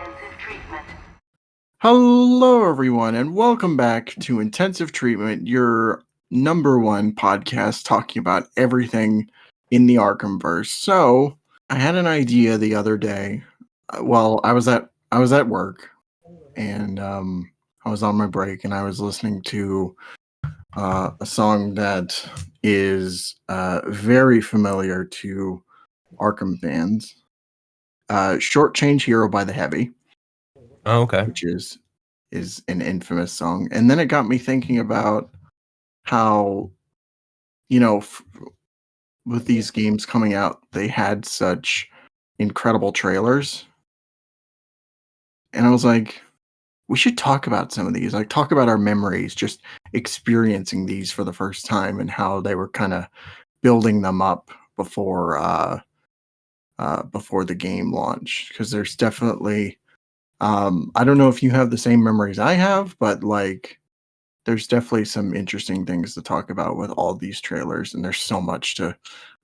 Intensive treatment. Hello, everyone, and welcome back to Intensive Treatment, your number one podcast talking about everything in the Arkhamverse. So, I had an idea the other day. Well, I was at work, and I was on my break, and I was listening to a song that is very familiar to Arkham fans. "Short Change Hero" by The Heavy. Oh, okay. Which is an infamous song. And then it got me thinking about how, with these games coming out, they had such incredible trailers. And I was like, we should talk about some of these, like talk about our memories, just experiencing these for the first time and how they were kind of building them up before the game launch. Because there's definitely, I don't know if you have the same memories I have, but like, there's definitely some interesting things to talk about with all these trailers, and there's so much to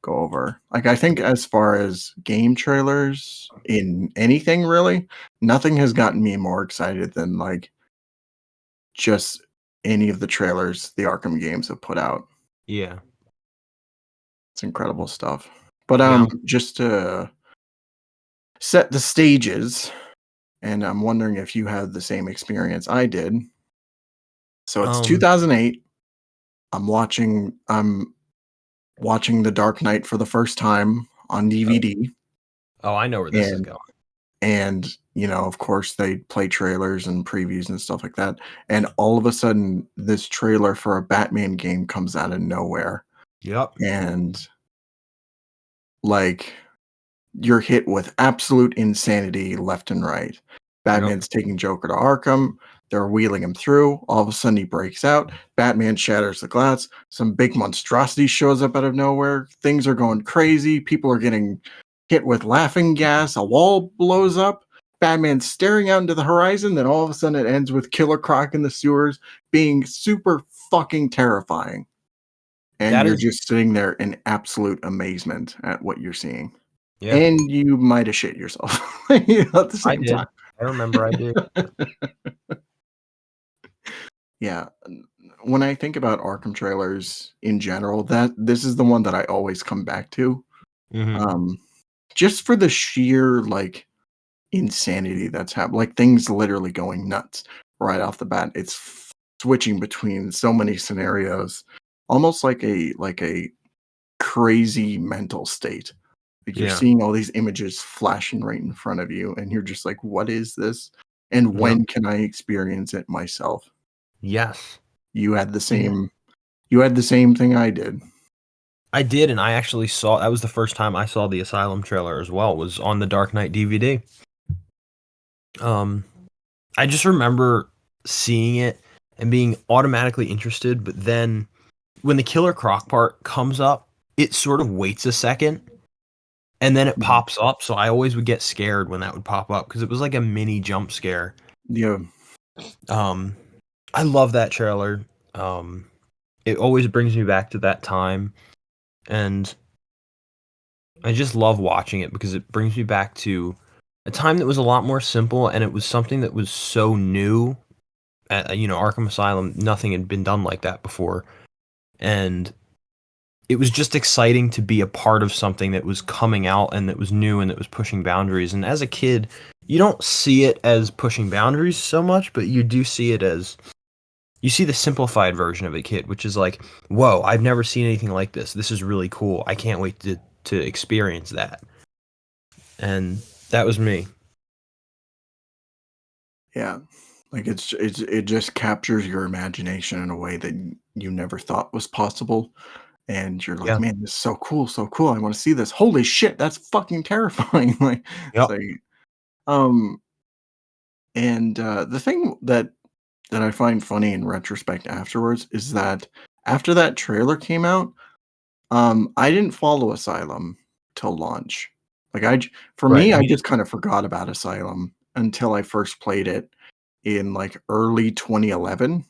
go over. Like, I think as far as game trailers in anything really, nothing has gotten me more excited than like just any of the trailers the Arkham games have put out. Yeah. It's incredible stuff. But Yeah. just to set the stages, and I'm wondering if you had the same experience I did. So it's 2008. I'm watching The Dark Knight for the first time on DVD. Oh, I know where this is going. And, of course, they play trailers and previews and stuff like that. And all of a sudden, this trailer for a Batman game comes out of nowhere. Yep. And, like, you're hit with absolute insanity left and right. Batman's taking Joker to Arkham. They're wheeling him through. All of a sudden, he breaks out. Batman shatters the glass. Some big monstrosity shows up out of nowhere. Things are going crazy. People are getting hit with laughing gas. A wall blows up. Batman's staring out into the horizon. Then all of a sudden, it ends with Killer Croc in the sewers being super fucking terrifying. And you're just sitting there in absolute amazement at what you're seeing. Yeah. And you might have shit yourself at the same time. I remember I did. Yeah. When I think about Arkham trailers in general, this is the one that I always come back to. Mm-hmm. Just for the sheer like insanity that's happened, like things literally going nuts right off the bat. It's switching between so many scenarios, almost like a crazy mental state. Like you're seeing all these images flashing right in front of you, and you're just like, what is this? And when can I experience it myself? Yes. You had the same thing I did. I did, and I actually saw, that was the first time I saw the Asylum trailer as well, was on the Dark Knight DVD. I just remember seeing it and being automatically interested, but then when the Killer Croc part comes up, it sort of waits a second, and then it pops up, so I always would get scared when that would pop up, because it was like a mini jump scare. Yeah. I love that trailer. It always brings me back to that time, and I just love watching it because it brings me back to a time that was a lot more simple, and it was something that was so new. Arkham Asylum, nothing had been done like that before, and it was just exciting to be a part of something that was coming out and that was new and that was pushing boundaries. And as a kid, you don't see it as pushing boundaries so much, but you do see it as, you see the simplified version of a kid, which is like, whoa, I've never seen anything like this. This is really cool. I can't wait to experience that. And that was me. Yeah. Like it just captures your imagination in a way that you never thought was possible. And you're like, man, this is so cool, so cool. I want to see this. Holy shit, that's fucking terrifying. Like, and the thing that I find funny in retrospect afterwards is that after that trailer came out, I didn't follow Asylum till launch. Like I just kind of forgot about Asylum until I first played it in like early 2011.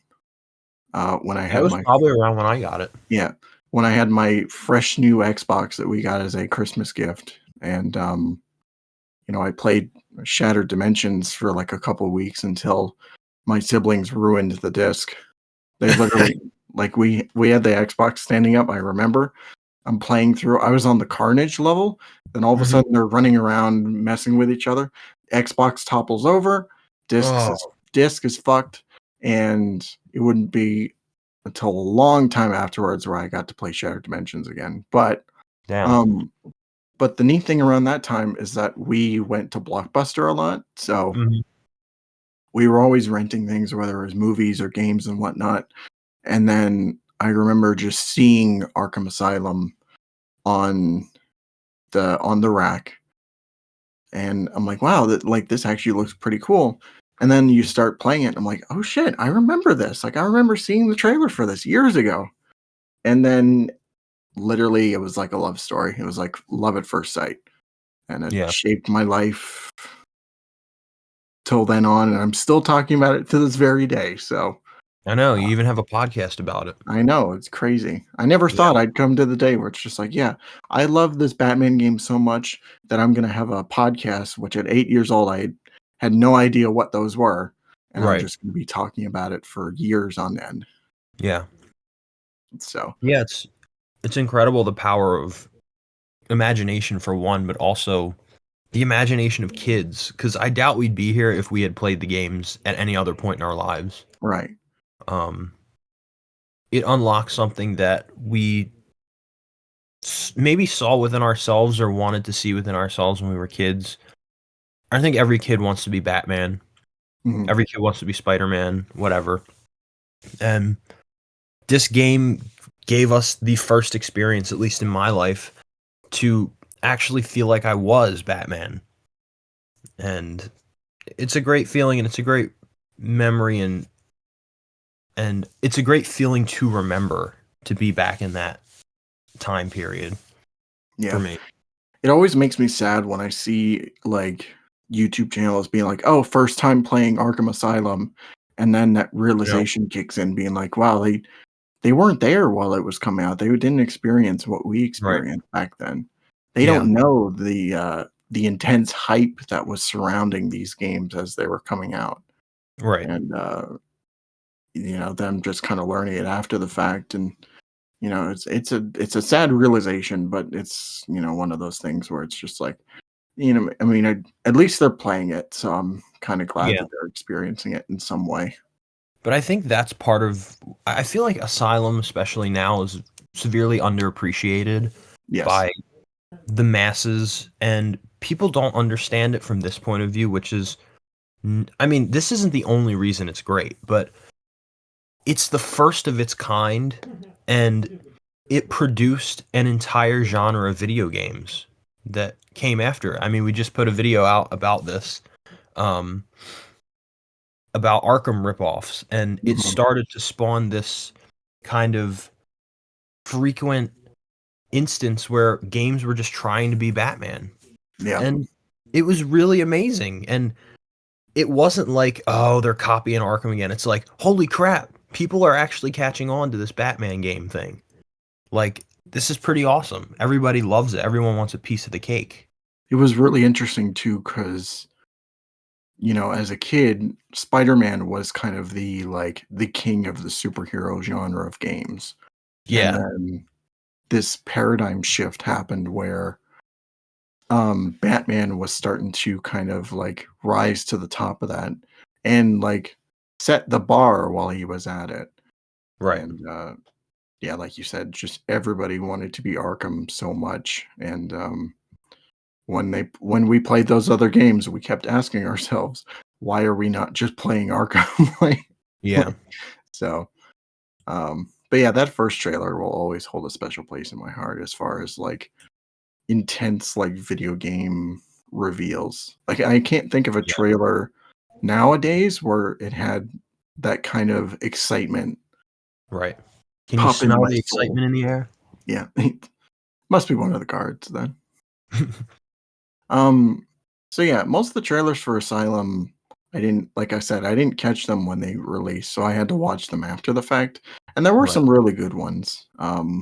When I had probably around when I got it. Yeah, when I had my fresh new Xbox that we got as a Christmas gift, and I played Shattered Dimensions for like a couple of weeks until my siblings ruined the disc. They literally like we had the Xbox standing up. I remember I'm playing through. I was on the Carnage level. Then all of a Mhm. sudden they're running around messing with each other. Xbox topples over. Oh, Disc is fucked, and it wouldn't be until a long time afterwards where I got to play Shattered Dimensions again. damn. Um, but the neat thing around that time is that we went to Blockbuster a lot, so Mhm. we were always renting things, whether it was movies or games and whatnot. And then I remember just seeing Arkham Asylum on the rack, and I'm like, wow, that like this actually looks pretty cool. And then you start playing it, and I'm like, oh shit, I remember this. Like I remember seeing the trailer for this years ago. And then literally it was like a love story. It was like love at first sight. And it Yeah. shaped my life till then on, and I'm still talking about it to this very day. So I know, you even have a podcast about it. I know it's crazy. I never Yeah. thought I'd come to the day where it's just like, yeah, I love this Batman game so much that I'm gonna have a podcast. Which at 8 years old, I had no idea what those were, and I'm Right. just gonna be talking about it for years on end. Yeah. So Yeah, it's incredible the power of imagination for one, but also the imagination of kids. Because I doubt we'd be here if we had played the games at any other point in our lives. right, Um, it unlocks something that we maybe saw within ourselves or wanted to see within ourselves when we were kids. I think every kid wants to be Batman. mhm, Every kid wants to be Spider-Man, whatever. And this game gave us the first experience, at least in my life, to actually feel like I was Batman. And it's a great feeling, and it's a great memory, and it's a great feeling to remember, to be back in that time period for yeah. me. It always makes me sad when I see like YouTube channels being like, "Oh, first time playing Arkham Asylum," and then that Yeah. realization kicks in, being like, "Wow, they weren't there while it was coming out. They didn't experience what we Right. experienced back then. They Yeah. don't know the intense hype that was surrounding these games as they were coming out, Right. and them just kind of learning it after the fact, and it's a sad realization, but it's one of those things where it's just like I mean, at least they're playing it, so I'm kind of glad Yeah. that they're experiencing it in some way. But I think that's part of I feel like Asylum, especially now, is severely underappreciated Yes. by the masses, and people don't understand it from this point of view, which is I mean, this isn't the only reason it's great, but it's the first of its kind, and it produced an entire genre of video games that came after. I mean, we just put a video out about this, um, about Arkham ripoffs, and it Mhm. started to spawn this kind of frequent instance where games were just trying to be Batman. Yeah. And it was really amazing. And it wasn't like, oh, they're copying Arkham again. It's like, holy crap, people are actually catching on to this Batman game thing. Like, this is pretty awesome. Everybody loves it. Everyone wants a piece of the cake. It was really interesting too, because as a kid, Spider-Man was kind of the king of the superhero genre of games. And Yeah, then this paradigm shift happened where Batman was starting to kind of like rise to the top of that and like set the bar while he was at it. right. And yeah, like you said, just everybody wanted to be Arkham so much. And when we played those other games, we kept asking ourselves, why are we not just playing Arkham? Yeah, So, but yeah, that first trailer will always hold a special place in my heart as far as like intense like video game reveals. Like I can't think of a yeah, trailer nowadays where it had that kind of excitement right. Can you pop into smell my the soul. excitement in the air? Yeah. Must be one of the cards then. Um, so yeah, most of the trailers for Asylum, I didn't like I said, I didn't catch them when they released, so I had to watch them after the fact. And there were Right. some really good ones.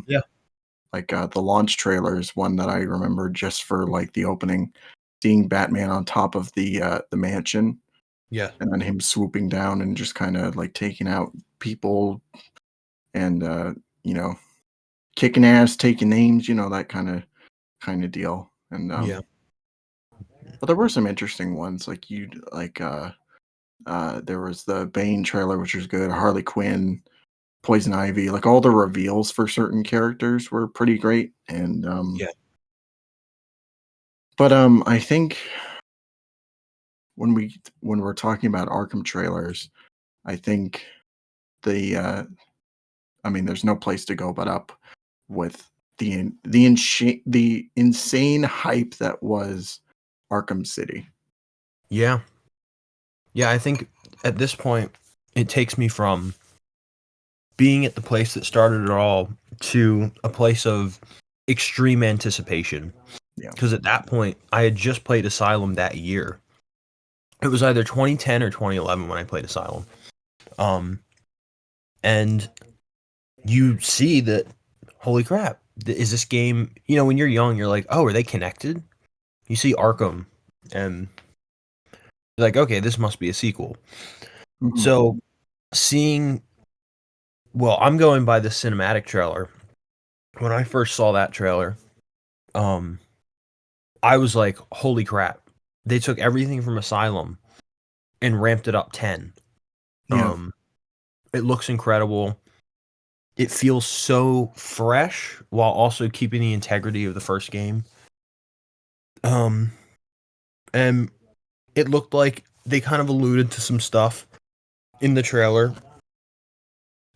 Yeah. Like the launch trailer is one that I remember just for like the opening. seeing Batman on top of the mansion, Yeah. and then him swooping down and just kind of like taking out people and you know, kicking ass, taking names, that kind of deal. And Yeah. but there were some interesting ones there was the Bane trailer, which was good. Harley Quinn, Poison Ivy, like all the reveals for certain characters were pretty great. And Yeah. but I think when we're talking about Arkham trailers, I think the there's no place to go but up with the insane hype that was Arkham City. Yeah. Yeah, I think at this point, it takes me from being at the place that started it all to a place of extreme anticipation. Yeah. Because at that point, I had just played Asylum that year. It was either 2010 or 2011 when I played Asylum. And you see that, holy crap, is this game, when you're young, you're like, oh, are they connected? You see Arkham, and you're like, okay, this must be a sequel. Mhm. So I'm going by the cinematic trailer. When I first saw that trailer, I was like, holy crap. They took everything from Asylum and ramped it up 10. Yeah. It looks incredible. It feels so fresh while also keeping the integrity of the first game. And it looked like they kind of alluded to some stuff in the trailer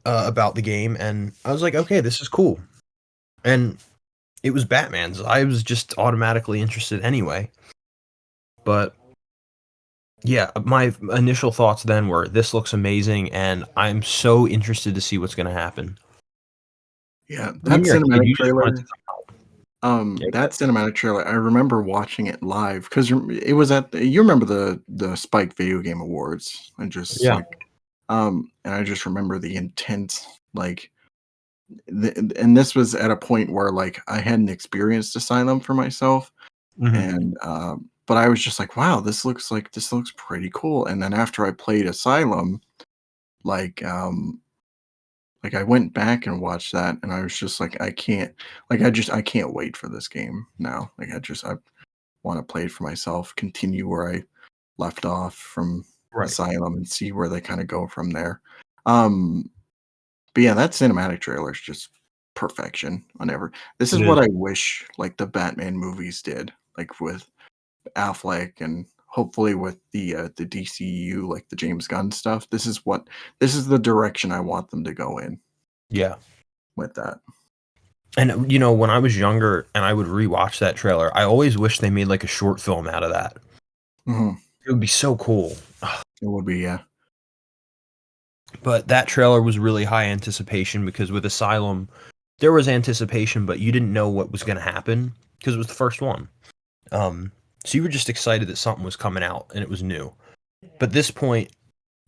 about the game, and I was like, okay, this is cool. And it was Batman's. I was just automatically interested anyway. But yeah, my initial thoughts then were, this looks amazing, and I'm so interested to see what's going to happen. Yeah, When that you're a kid, cinematic you just want it trailer to come out. Yeah, that cinematic trailer, I remember watching it live because it was you remember the Spike Video Game Awards, and just yeah, like and I just remember the intense and this was at a point where like I hadn't experienced Asylum for myself, hmm and but I was just like, wow, this looks pretty cool. And then after I played Asylum, like I went back and watched that, and I was just like, I can't wait for this game now. I want to play it for myself, continue where I left off from right. Asylum, and see where they kind of go from there. Um, but yeah, that cinematic trailer is just perfection on ever. This is It what is. I wish like the Batman movies did, like with Affleck and hopefully with the DCU, like the James Gunn stuff. This is the direction I want them to go in Yeah. with that. And when I was younger and I would rewatch that trailer, I always wish they made like a short film out of that. Mhm. It would be so cool. It would be, yeah. But that trailer was really high anticipation because with Asylum, there was anticipation, but you didn't know what was going to happen because it was the first one. So you were just excited that something was coming out and it was new. But this point,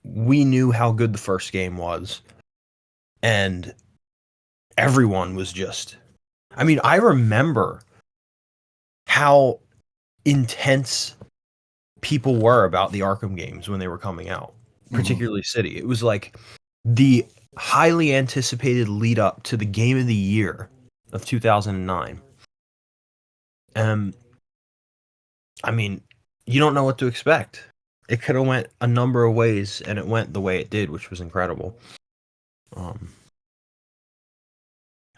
we knew how good the first game was, and everyone was just. I mean, I remember how intense people were about the Arkham games when they were coming out, Mhm. particularly City. It was like the highly anticipated lead up to the game of the year of 2009. I mean, you don't know what to expect. It could have went a number of ways, and it went the way it did, which was incredible. Um,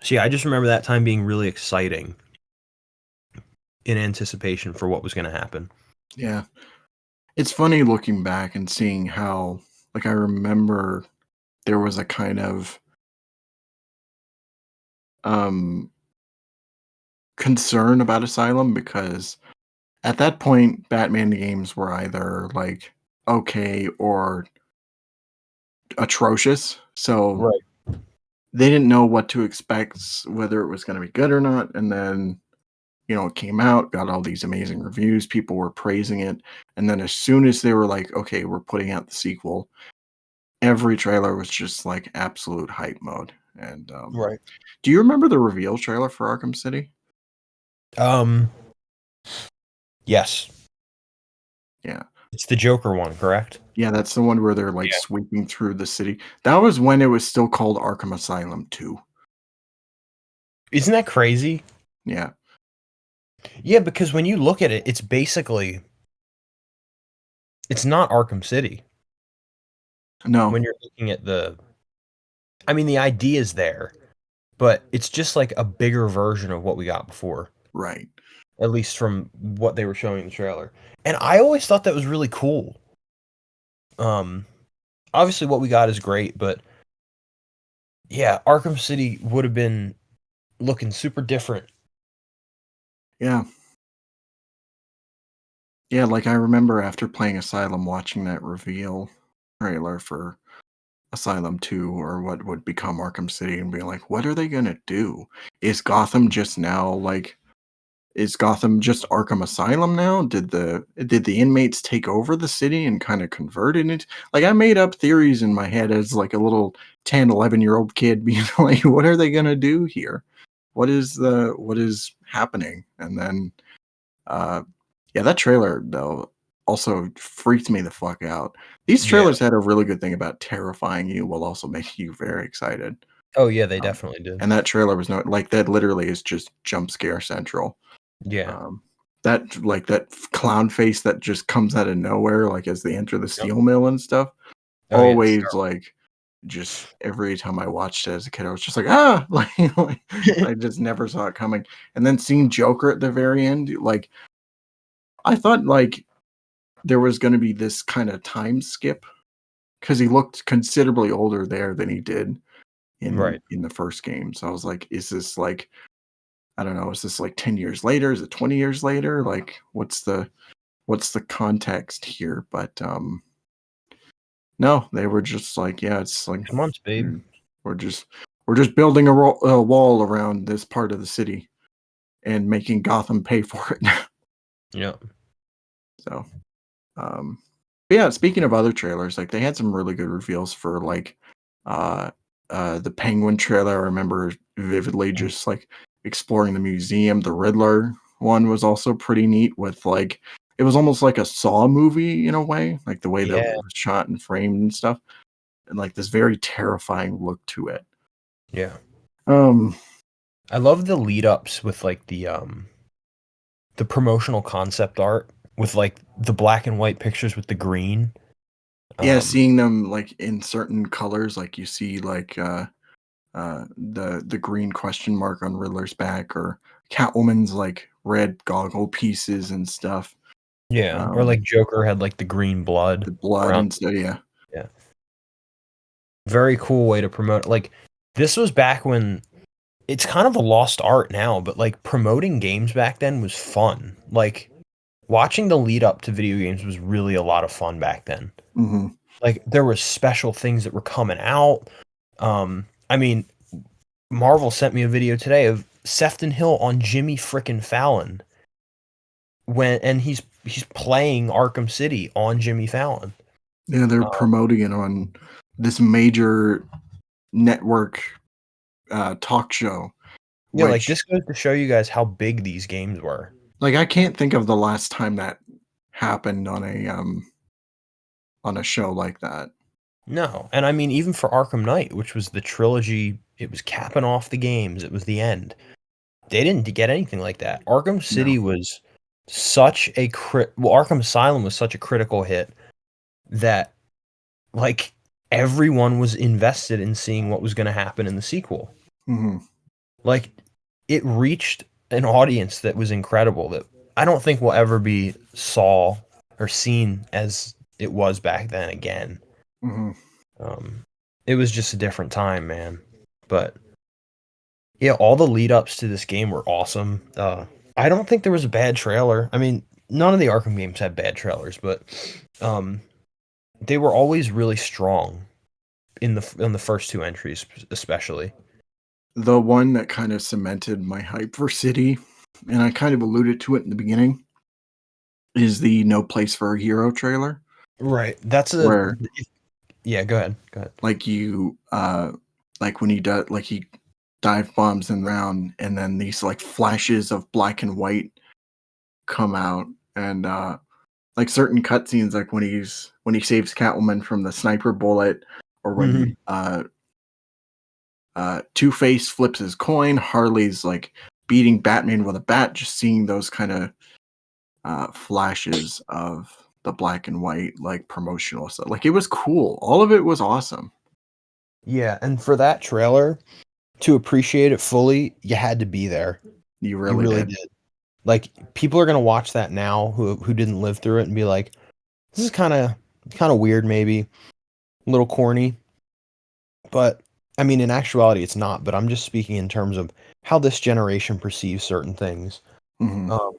so yeah, I just remember that time being really exciting in anticipation for what was going to happen. Yeah. It's funny looking back and seeing how like I remember there was a kind of um concern about Asylum because at that point Batman games were either like okay or atrocious. So Right. they didn't know what to expect, whether it was going to be good or not. And then, it came out, got all these amazing reviews. People were praising it. And then as soon as they were like, okay, we're putting out the sequel, every trailer was just like absolute hype mode. And Right. do you remember the reveal trailer for Arkham City? Um. Yes. Yeah. It's the Joker one, correct? Yeah, that's the one where they're, like, Yeah. sweeping through the city. That was when it was still called Arkham Asylum 2. Isn't that crazy? Yeah. Yeah, because when you look at it, it's basically it's not Arkham City. No. When you're looking at I mean, the idea is there, but it's just like a bigger version of what we got before, Right. at least from what they were showing in the trailer. And I always thought that was really cool. Um, Obviously what we got is great, but yeah, Arkham City would have been looking super different. Yeah. Yeah, like, I remember after playing Asylum watching that reveal trailer for Asylum 2 or what would become Arkham City and being like, "What are they gonna do? Is Gotham just now, like is Gotham just Arkham Asylum now? Did the inmates take over the city and kinda convert it into like, I made up theories in my head as, like, a little 10, 11-year-old kid being like, "What are they gonna do here? What is happening?" And then, uh yeah, that trailer, though, also freaked me the fuck out. These Yeah. trailers had a really good thing about terrifying you while also making you very excited. Oh, yeah, they Um, definitely did. and that trailer was not like, that literally is just jump scare central. Yeah. Um, that clown face that just comes out of nowhere, like, as they enter the Yep. steel mill and stuff, Oh, yeah, it's always, like, just every time I watched it as a kid, I was just like, "Ah!" Like, terrible. I just never saw it coming. And then seeing Joker at the very end, like, I thought, like, there was gonna be this kinda time skip because he looked considerably older there than he did Right. in the first game. So I was like, is this like I don't know, is this like 10 years later? Is it 20 years later? Like what's the context here? But no, they were just like, yeah, it's like 6 months, babe. mm, we're just we're just building a wall around this part of the city and making Gotham pay for it. Yep. So Um, but yeah, speaking of other trailers, like they had some really good reveals for like uh the Penguin trailer. I remember vividly Mm. just like exploring the museum. The Riddler one was also pretty neat with like it was almost like a Saw movie in a way, like the way that it Yeah, was shot and framed and stuff, and like this very terrifying look to it. yeah. Um I love the lead ups with, like, the promotional concept art with, like, the black and white pictures with the green. yeah, Um, seeing them like in certain colors, like you see like the green question mark on Riddler's back, or Catwoman's like red goggle pieces and stuff. yeah, or, Um, like, Joker had, like, the green blood the blood around. and stuff. Yeah. Yeah. Very cool way to promote, like, this was back when it's kind of a lost art now, but, like, promoting games back then was fun. Like, watching the lead up to video games was really a lot of fun back then. Hmm. Like, there were special things that were coming out. I mean, Marvel sent me a video today of Sefton Hill on Jimmy frickin' Fallon and he's playing Arkham City on Jimmy Fallon. Yeah, they're Uh, promoting it on this major network talk show, yeah, like, which this goes to show you guys how big these games were. like I can't think of the last time that happened on a show like that. No, and I mean, even for Arkham Knight, which was the trilogy, it was capping off the games, it was the end. They didn't get anything like that. Arkham No. City was such a Arkham Asylum was such a critical hit that, like, everyone was invested in seeing what was gonna happen in the sequel. Hmm. Like, it reached an audience that was incredible that I don't think will ever be saw or seen as it was back then again. Hmm. Um, it was just a different time, man. But yeah, all the lead ups to this game were awesome. I don't think there was a bad trailer. I mean, none of the Arkham games had bad trailers, but um, they were always really strong in the first two entries, especially. The one that kind of cemented my hype for City, and I kind of alluded to it in the beginning, is the No Place for a Hero trailer, Right. That's a where yeah. Go ahead. Go ahead. like like when he does like he dive bombs in round and then these like flashes of black and white come out, and like certain cutscenes, like when he saves Catwoman from the sniper bullet, or when Two-Face flips his coin, Harley's like beating Batman with a bat. Just seeing those kind of flashes of the black and white like promotional stuff, like it was cool. All of it was awesome. Yeah, and for that trailer to appreciate it fully, you had to be there. You You really really did. did. Like people are gonna watch that now who didn't live through it and be like, this is kind of weird, maybe a little corny. But I mean, in actuality, it's not. But I'm just speaking in terms of how this generation perceives certain things. Hmm. Um,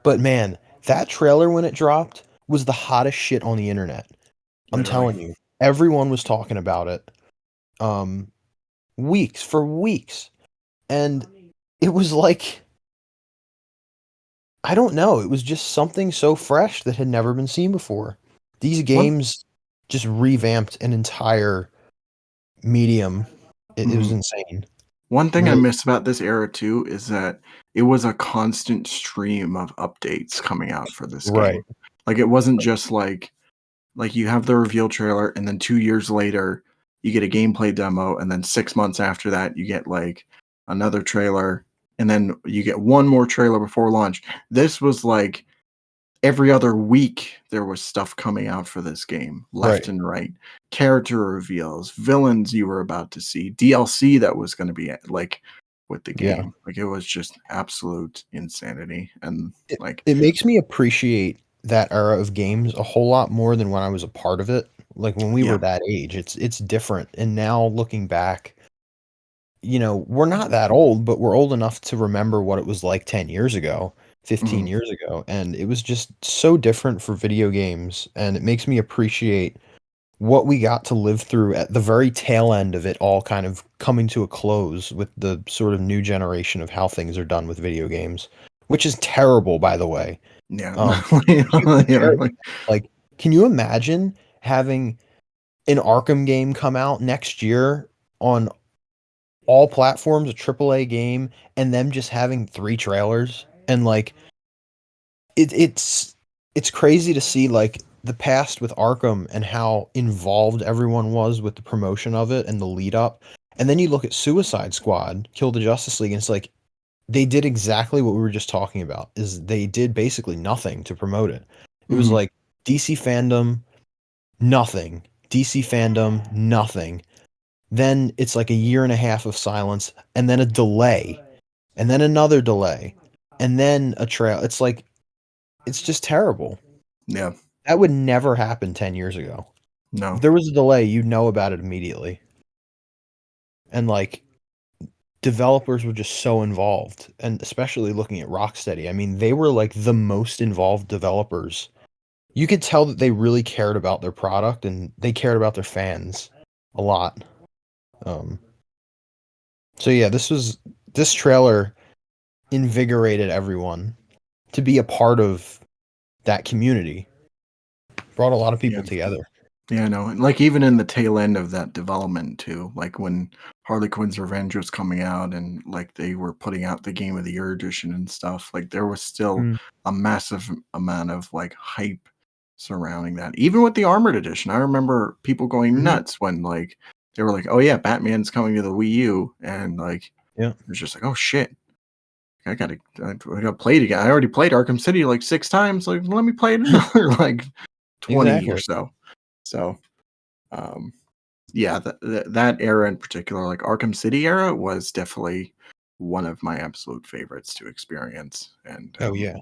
but man, that trailer when it dropped was the hottest shit on the internet. I'm Literally. telling you, everyone was talking about it. Um, weeks for weeks, and it was like I don't know. It was just something so fresh that had never been seen before. These One. games just revamped an entire medium. It was Mhm. insane. One thing I Really, miss about this era too is that it was a constant stream of updates coming out for this right, game. Like it wasn't just like you have the reveal trailer and then 2 years later you get a gameplay demo, and then 6 months after that you get like another trailer, and then you get one more trailer before launch. This was like every other week there was stuff coming out for this game, left right. and right. Character reveals, villains you were about to see, DLC that was going to be like with the Yeah. game. Like it was just absolute insanity. And It like, it makes me appreciate that era of games a whole lot more than when I was a part of it. Like when we were yeah. that age, it's different. And now looking back, we're not that old, but we're old enough to remember what it was like 10 years ago, 15 Mhm. years ago, and it was just so different for video games, and it makes me appreciate what we got to live through at the very tail end of it all kind of coming to a close with the sort of new generation of how things are done with video games, which is terrible, by the way. Yeah. If you compare it, Literally. like, can you imagine having an Arkham game come out next year on all platforms, a AAA game, and them just having 3 trailers? And, like, it's crazy to see, like, the past with Arkham and how involved everyone was with the promotion of it and the lead up, and then you look at Suicide Squad, Kill the Justice League, and it's like, they did exactly what we were just talking about, is they did basically nothing to promote it. It was Mhm. like DC fandom, nothing. DC fandom, nothing. Then it's like a year and a half of silence, and then a delay, and then another delay, and then a trail. It's like it's just terrible. Yeah. That would never happen 10 years ago. If No. there was a delay, you'd know about it immediately. And like developers were just so involved, and especially looking at Rocksteady. I mean, they were like the most involved developers. You could tell that they really cared about their product and they cared about their fans a lot. Um, so yeah, this trailer invigorated everyone to be a part of that community. Brought a lot of people Yeah. together. Yeah, no, and like even in the tail end of that development too, like when Harley Quinn's Revenge was coming out and like they were putting out the Game of the Year edition and stuff, like there was still Mm, a massive amount of like hype surrounding that. Even with the Armored edition, I remember people going mhm, nuts when like they were like, "Oh yeah, Batman's coming to the Wii U," and like yeah, it was just like, "Oh shit, I gotta play it again. I already played Arkham City like 6 times. Like let me play it another like 20 or exactly. so." So. Um, yeah, that era in particular, like Arkham City era, was definitely one of my absolute favorites to experience. And Oh yeah.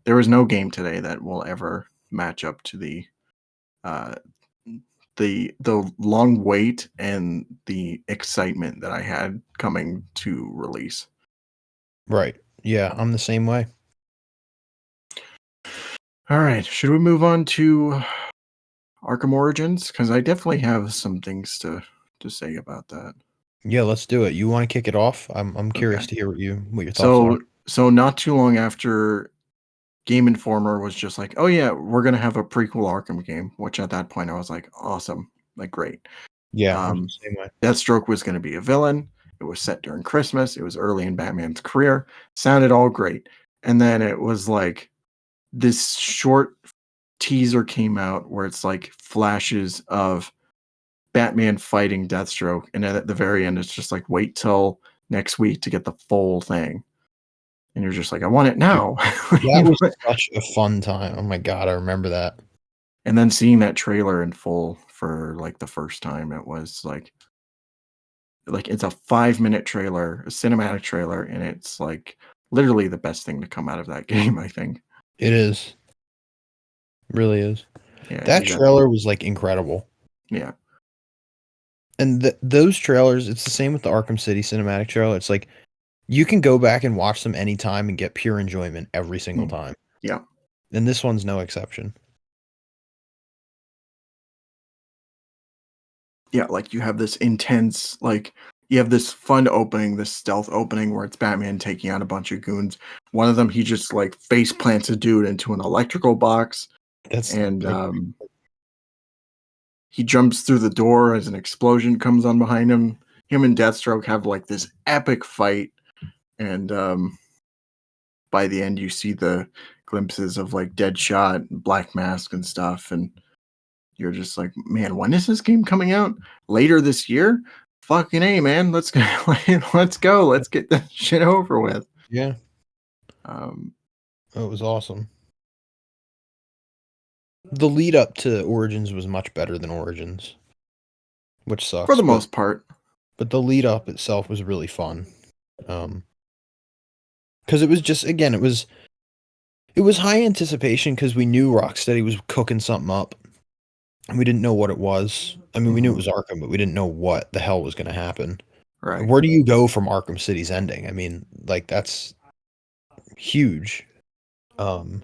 there is no game today that will ever match up to uh, the long wait and the excitement that I had coming to release. Right. Yeah, I'm the same way. All right, should we move on to Arkham Origins? Because I definitely have some things to say about that. Yeah, let's do it. You want to kick it off? I'm curious Okay, to hear what your thoughts are. so not too long after Game Informer was just like, "Oh yeah, we're gonna have a prequel Arkham game," which at that point I was like, "Awesome, like great." Yeah, I'm the Um, same way. Deathstroke was gonna be a villain. It was set during Christmas. It was early in Batman's career. Sounded all great, and then it was like this short. teaser came out where it's like flashes of Batman fighting Deathstroke, and then at the very end, it's just like wait till next week to get the full thing, and you're just like, I want it Dude, now. that was such a fun time. Oh my god, I remember that. And then seeing that trailer in full for like the first time, it was like it's a 5-minute trailer, a cinematic trailer, and it's like literally the best thing to come out of that game, I think. It is. Really is. Yeah, That trailer was like incredible. Yeah. And those trailers, it's the same with the Arkham City cinematic trailer. It's like you can go back and watch them anytime and get pure enjoyment every single time. Yeah. And this one's no exception. Yeah, like you have this intense, like you have this fun opening, this stealth opening where it's Batman taking out a bunch of goons. One of them, he just like face plants a dude into an electrical box, and he jumps through the door as an explosion comes on behind him. Him and Deathstroke have like this epic fight, and by the end, you see the glimpses of like Deadshot, and Black Mask, and stuff, and you're just like, man, when is this game coming out? Later this year? Fucking A, man. Let's go. Let's go. Let's get this shit over with. Yeah. It was awesome. The lead up to Origins was much better than Origins, which sucks. For the most part. But the lead up itself was really fun. Because it was just, again, it was high anticipation because we knew Rocksteady was cooking something up. And we didn't know what it was. I mean, we knew it was Arkham, but we didn't know what the hell was going to happen. Right. Where do you go from Arkham City's ending? I mean, like, that's huge. So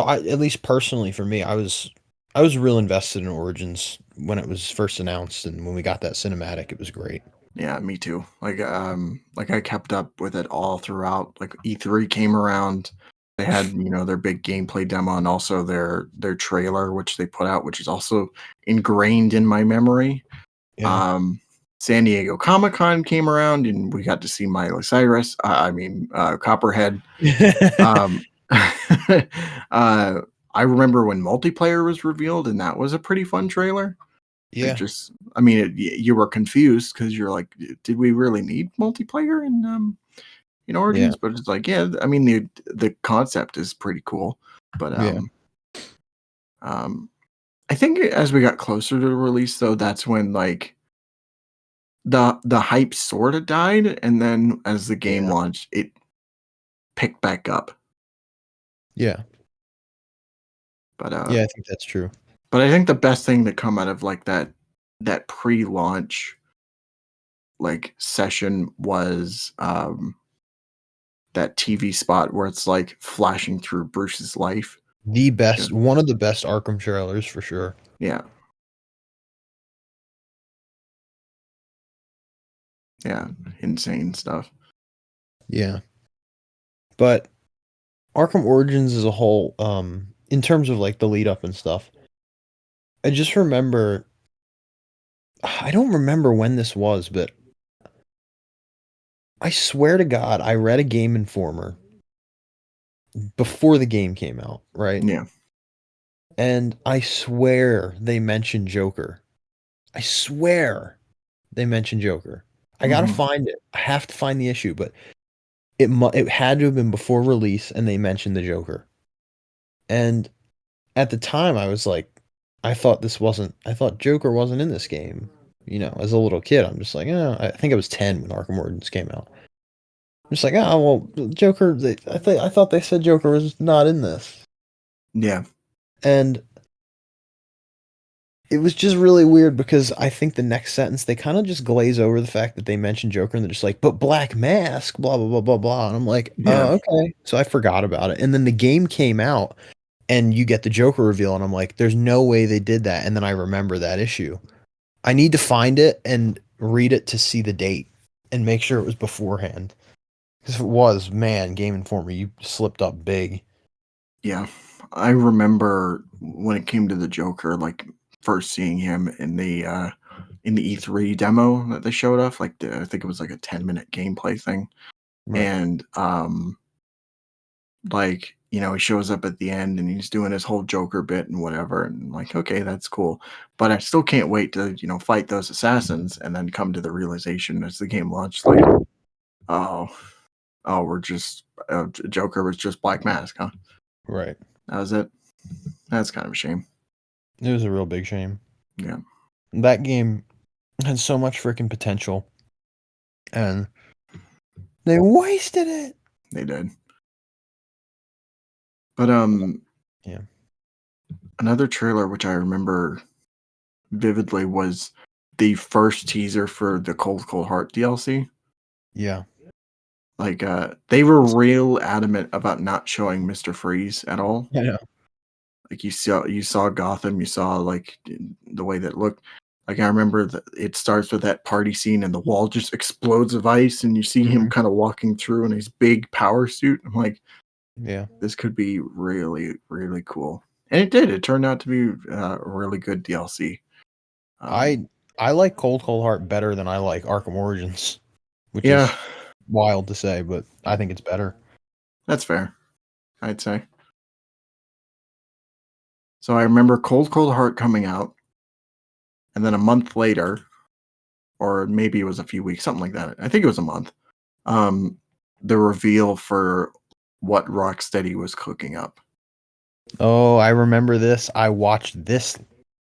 at least personally for me, I was real invested in Origins when it was first announced, and when we got that cinematic, it was great. Yeah, me too. Like I kept up with it all throughout. Like E3 came around. They had, their big gameplay demo and also their trailer, which they put out, which is also ingrained in my memory. Yeah. San Diego Comic-Con came around and we got to see Miley Cyrus. Copperhead. I remember when multiplayer was revealed, and that was a pretty fun trailer. Yeah. You were confused because you're like, did we really need multiplayer in Origins? Yeah. But it's like, yeah, I mean the concept is pretty cool. But I think as we got closer to the release, though, that's when like the hype sort of died, and then as the game launched, it picked back up. Yeah. But yeah, I think that's true. But I think the best thing to come out of like that pre-launch like session was that TV spot where it's like flashing through Bruce's life. The best, one of the best Arkham trailers for sure. Yeah. Yeah, insane stuff. Yeah. But Arkham Origins as a whole, in terms of like the lead up and stuff, I just remember, I don't remember when this was, but I swear to God, I read a Game Informer before the game came out, right? Yeah. And I swear they mentioned Joker. I swear they mentioned Joker. I gotta find it. I have to find the issue, but it had to have been before release, and they mentioned the Joker. And at the time, I was like, I thought Joker wasn't in this game. As a little kid, I'm just like, I think I was 10 when Arkham Origins came out. I'm just like, well, Joker. I thought they said Joker was not in this. Yeah. And it was just really weird because I think the next sentence they kind of just glaze over the fact that they mentioned Joker, and they're just like, but Black Mask, blah blah blah blah blah. And I'm like, okay. So I forgot about it. And then the game came out, and you get the Joker reveal, and I'm like, there's no way they did that. And then I remember that issue. I need to find it and read it to see the date and make sure it was beforehand. Because if it was, man, Game Informer, you slipped up big. Yeah. I remember when it came to the Joker, like first seeing him in the E3 demo that they showed off, like I think it was like a 10-minute gameplay thing. Right. And like he shows up at the end and he's doing his whole Joker bit and whatever. And I'm like, okay, that's cool. But I still can't wait to, fight those assassins and then come to the realization as the game launched, like, oh, we're just Joker was just Black Mask, huh? Right. That was it. That's kind of a shame. It was a real big shame. Yeah. That game had so much freaking potential, and they wasted it. They did. But Yeah. another trailer which I remember vividly was the first teaser for the Cold Cold Heart DLC. Yeah. Like they were real adamant about not showing Mr. Freeze at all. Yeah. Like you saw Gotham, you saw like the way that it looked. Like I remember that it starts with that party scene and the wall just explodes of ice and you see him kind of walking through in his big power suit. I'm like, Yeah. this could be really, really cool. And it did. It turned out to be a really good DLC. I like Cold Cold Heart better than I like Arkham Origins, which Yeah, is wild to say, but I think it's better. that's fair, I'd say. So I remember Cold Cold Heart coming out, and then a month later, or maybe it was a few weeks, something like that. I think it was a month. The reveal for what Rocksteady was cooking up. Oh, I remember this. I watched this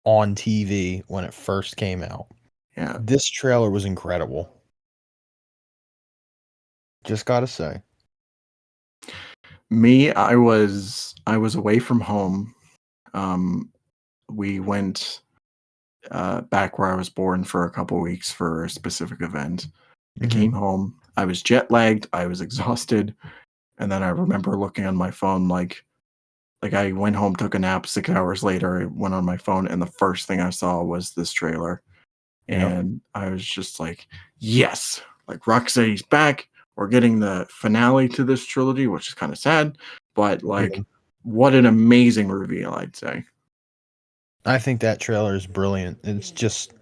on TV when it first came out. Yeah, This trailer was incredible. Just gotta say. me, I was away from home. We went back where I was born for a couple weeks for a specific event. I came home. I was jet lagged. I was exhausted, and then I remember looking on my phone like I went home, took a nap. 6 hours later, I went on my phone, and the first thing I saw was this trailer, Yeah. and I was just like, "Yes!" Like Rocksteady's back. We're getting the finale to this trilogy, which is kind of sad, but like, what an amazing reveal! I'd say. I think that trailer is brilliant. It's just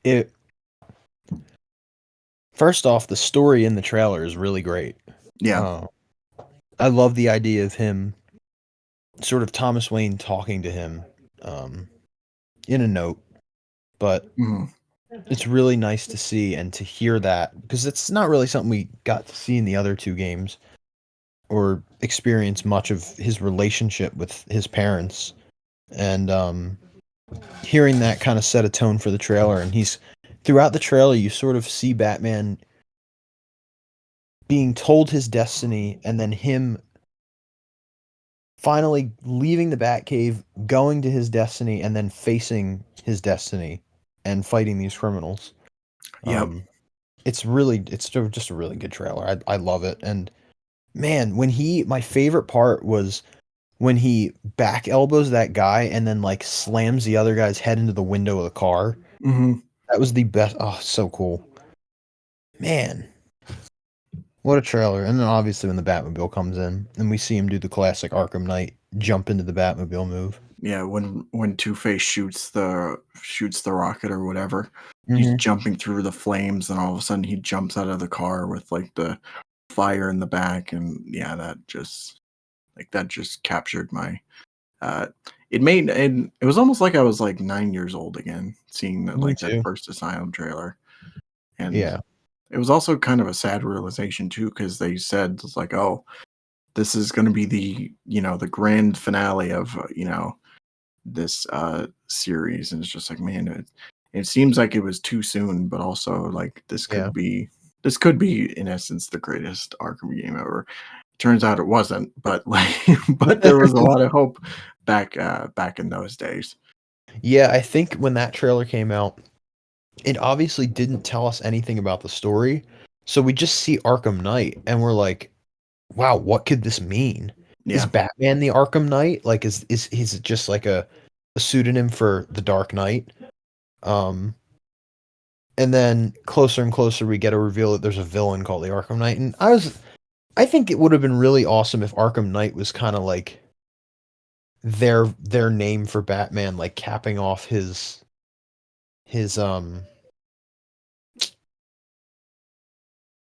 it. First off, the story in the trailer is really great. Yeah. I love the idea of him, sort of Thomas Wayne talking to him, in a note. But Mhm. it's really nice to see and to hear that because it's not really something we got to see in the other two games or experience much of his relationship with his parents. And hearing that kind of set a tone for the trailer. And he's throughout the trailer, you sort of see Batman being told his destiny and then him finally leaving the Batcave, going to his destiny, and then facing his destiny and fighting these criminals. Yep. It's just a really good trailer. I love it. And man, my favorite part was when he back elbows that guy and then like slams the other guy's head into the window of the car. Mhm. That was the best. Oh, so cool. Man, what a trailer. And then obviously when the Batmobile comes in and we see him do the classic Arkham Knight jump into the Batmobile move. Yeah, when Two-Face shoots the rocket or whatever, he's jumping through the flames, and all of a sudden he jumps out of the car with like the fire in the back, and yeah, that just captured my. It was almost like I was like 9 years old again, seeing that Me that too. first Asylum trailer, and Yeah. it was also kind of a sad realization too, because they said it's like, oh, this is going to be the grand finale of this series, and it's just like, man, it seems like it was too soon, but also like Yeah. this could be in essence the greatest Arkham game ever. Turns out it wasn't, but like but there was a lot of hope back in those days. Yeah, I think when that trailer came out, it obviously didn't tell us anything about the story. So we just see Arkham Knight and we're like, wow, what could this mean? Is Yeah. Batman the Arkham Knight? Like is it just like a pseudonym for the Dark Knight? And then closer and closer we get a reveal that there's a villain called the Arkham Knight. And I think it would have been really awesome if Arkham Knight was kind of like their name for Batman, like capping off his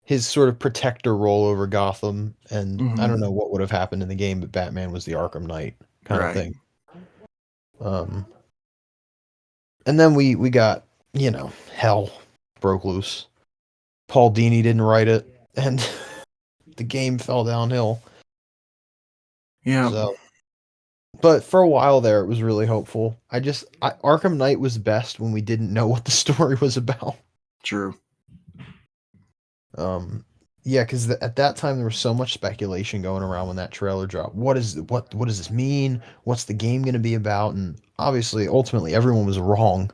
his sort of protector role over Gotham, and I Hmm. don't know what would have happened in the game, but Batman was the Arkham Knight kind of Right. thing. And then we got, hell broke loose. Paul Dini didn't write it, and the game fell downhill. Yeah. So, but for a while there, it was really hopeful. Arkham Knight was best when we didn't know what the story was about. True. Yeah, because at that time there was so much speculation going around when that trailer dropped. What does this mean? What's the game going to be about? And obviously, ultimately, everyone was wrong.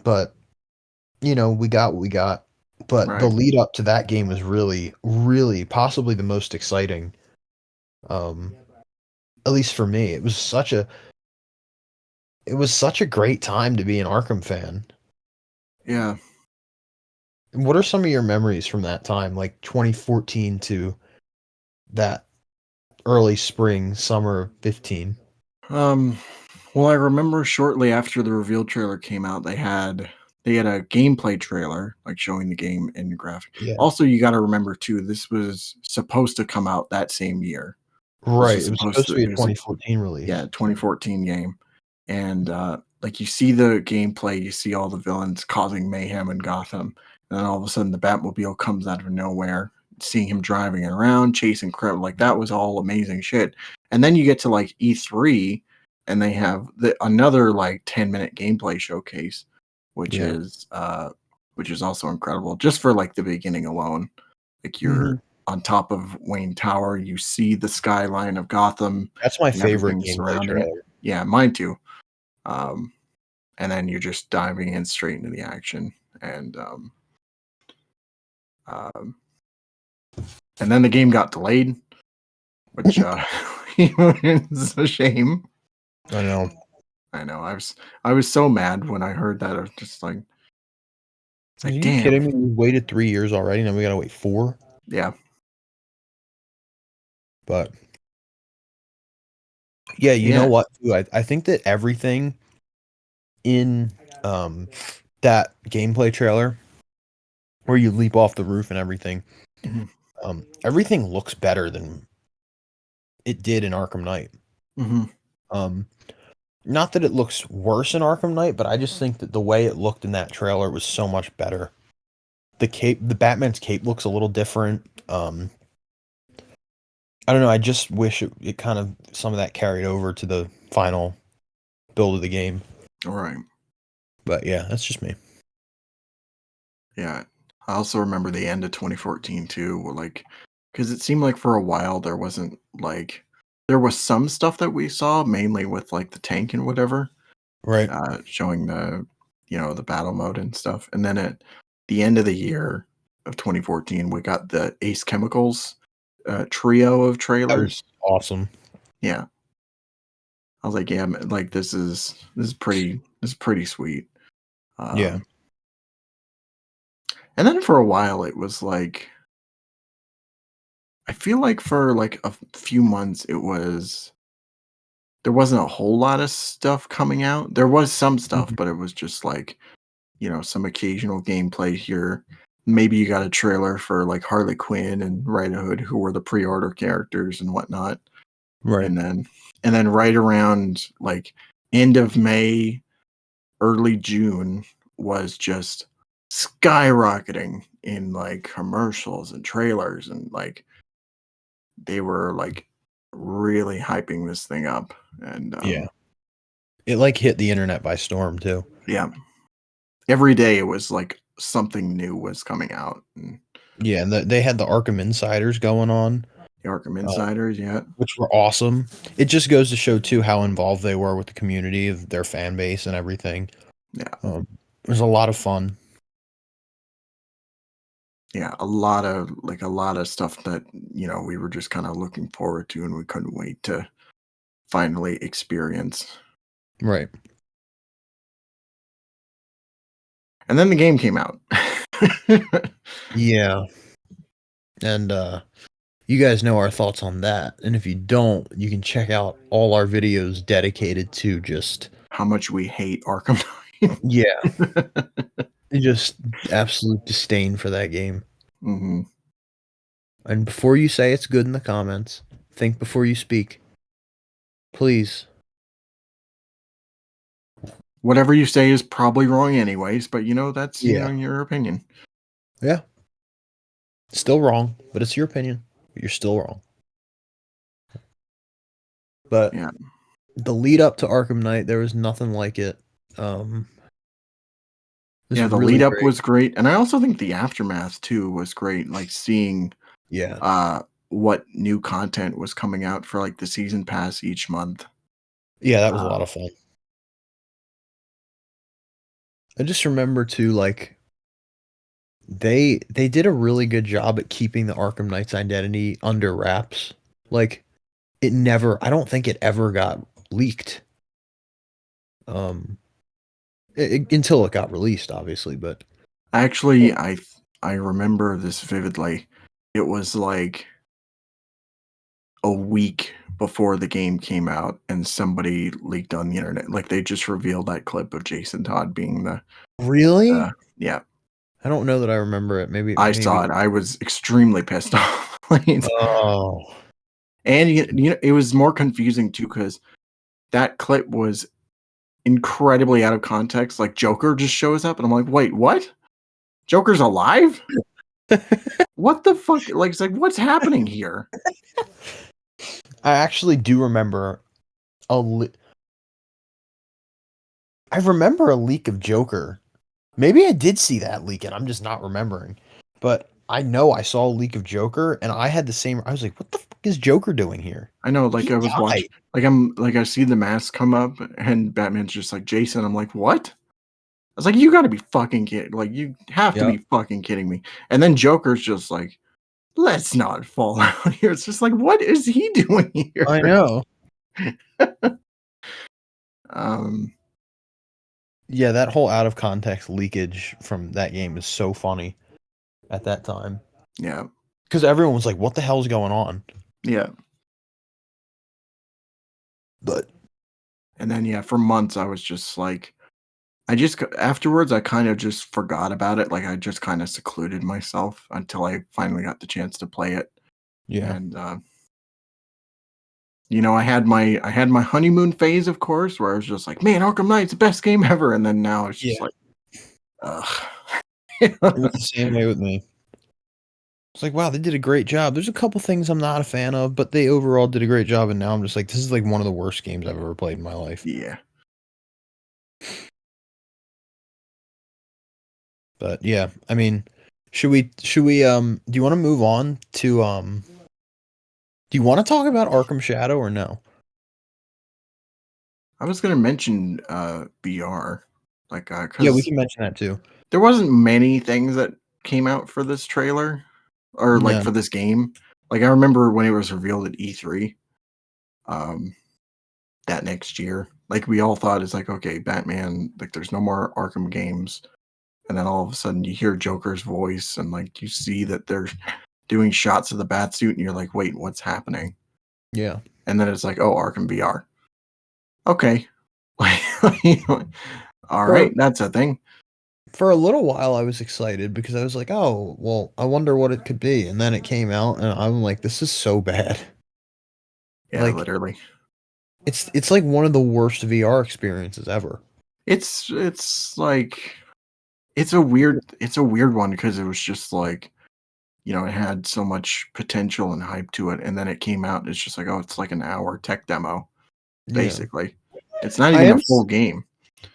But we got what we got. But the Right. lead up to that game was really, really possibly the most exciting. At least for me, it was such a great time to be an Arkham fan. Yeah. What are some of your memories from that time, like 2014 to that early spring, summer of 15? Um, well, I remember shortly after the reveal trailer came out, they had a gameplay trailer, like showing the game in graphic. Yeah. Also, you got to remember too, this was supposed to come out that same year. This Right. was It was supposed supposed to, to be a it was, 2014 release. 2014 game, and like you see the gameplay, you see all the villains causing mayhem in Gotham, and then all of a sudden the Batmobile comes out of nowhere. Seeing him driving it around, chasing crap, like that was all amazing shit. And then you get to like E3, and they have another like 10-minute gameplay showcase, which Yeah. is also incredible just for like the beginning alone. Like Mhm. you're on top of Wayne Tower, you see the skyline of Gotham That's my and favorite everything gameplay surrounding it. trailer. Yeah, mine too. Um, and then you're just diving in straight into the action, and um, and then the game got delayed, which is a shame. I know. I know. I was so mad when I heard that. I was just like, it's Are like, you damn. kidding me? We waited 3 years already, now we gotta wait 4? Yeah. But yeah, you know Yeah. what, too? I think that everything in, um, that gameplay trailer where you leap off the roof and everything, Hmm. everything looks better than it did in Arkham Knight. Hmm. Um, Not that it looks worse in Arkham Knight, but I just think that the way it looked in that trailer was so much better. The Batman's cape looks a little different. I don't know. I just wish it kind of some of that carried over to the final build of the game. All right. But yeah, that's just me. Yeah. I also remember the end of 2014 too, like, because it seemed like for a while there wasn't like, there was some stuff that we saw mainly with like the tank and whatever, Right. showing the battle mode and stuff. And then at the end of the year of 2014, we got the Ace Chemicals trio of That was trailers. awesome. Yeah, I was like, yeah, man, like this is pretty sweet. Yeah. Um, and then for a while, it was like I feel like for like a few months, there wasn't a whole lot of stuff coming out. There was some stuff, Mhm. but it was just like some occasional gameplay here. Maybe you got a trailer for like Harley Quinn and Red Hood, who were the pre-order characters and whatnot. Right. And then right around like end of May, early June was just skyrocketing in like commercials and trailers, and like they were like really hyping this thing up. And Yeah. It like hit the internet by storm too. yeah, every day it was like something new was coming out. And Yeah, and they had the Arkham Insiders going on, the Arkham uh, Insiders, yeah. which were awesome. It just goes to show too how involved they were with the community of their fan base and everything. Yeah. It was a lot of fun. Yeah, a lot of stuff that we were just kind of looking forward to, and we couldn't wait to finally experience. Right. And then the game came out. Yeah. And you guys know our thoughts on that. And if you don't, you can check out all our videos dedicated to just How much we hate Arkham Knight. yeah. Just absolute disdain for that game. Hmm. And before you say it's good in the comments, think before you speak. Please. Whatever you say is probably wrong anyways, but that's Yeah. your opinion. Yeah. Still wrong, but it's your opinion. But you're still wrong. But Yeah. the lead up to Arkham Knight, there was nothing like it. Um, it was Yeah, the really lead up great. was great, and I also think the aftermath too was great. Like seeing Yeah. what new content was coming out for like the season pass each month. Yeah, that was a Uh, lot of fun. I just remember too, like they did a really good job at keeping the Arkham Knight's identity under wraps. Like I don't think it ever got leaked. Um, until it got released, obviously, but Actually, I remember this vividly. It was like a week before the game came out, and somebody leaked on the internet. Like they just revealed that clip of Jason Todd being the really, yeah. I don't know that I remember it. I saw it. I was extremely pissed off. Like, Oh, and it was more confusing too because that clip was incredibly out of context. Like Joker just shows up, and I'm like, wait, what? Joker's alive? What the fuck? Like, it's like, what's happening here? I actually do remember a. I remember a leak of Joker. Maybe I did see that leak and I'm just not remembering. But I know I saw a leak of Joker and I had the same. I was like, what the fuck is Joker doing here? I know, like He I was watching, died. I see the mask come up, and Batman's just like Jason. I'm like, what? I was like, you got to be fucking kidding! Like, you have to Yeah, be fucking kidding me! And then Joker's just like, let's not fall out here. It's just like, what is he doing here? I know. Um, Yeah, that whole out of context leakage from that game is so funny at that time. yeah, Because everyone was like, what the hell's going on? yeah. But And then yeah, for months I was just like, afterwards I kind of just forgot about it. Like I just kind of secluded myself until I finally got the chance to play it. yeah. And I had my honeymoon phase, of course, where I was just like, man, Arkham Knight's the best game ever. And then now it's just Yeah. like, ugh. It was the same way with me. It's like, wow, they did a great job. There's a couple things I'm not a fan of, but they overall did a great job. And now I'm just like, this is like one of the worst games I've ever played in my life. Yeah. But yeah, I mean, should we do you want to move on to do you want to talk about Arkham Shadow or no? I was gonna mention VR, like Yeah, we because can mention that too. there wasn't many things that came out for this trailer or like No. for this game. Like I remember when it was revealed at E3, um, that next year. Like we all thought it's like, okay, Batman, like there's no more Arkham games. And then all of a sudden you hear Joker's voice and like you see that they're doing shots of the bat suit and you're like, wait, what's happening? Yeah. And then it's like, oh, Arkham VR. Okay. All right, For that's a thing. for a little while I was excited because I was like, "Oh, well, I wonder what it could be." And then it came out and I'm like, "This is so bad." Yeah, Like literally. it's like one of the worst VR experiences ever. It's like it's a weird one because it was just like, it had so much potential and hype to it, and then it came out and it's just like, oh, it's like an hour tech demo, Yeah. basically. It's not I even a am full game.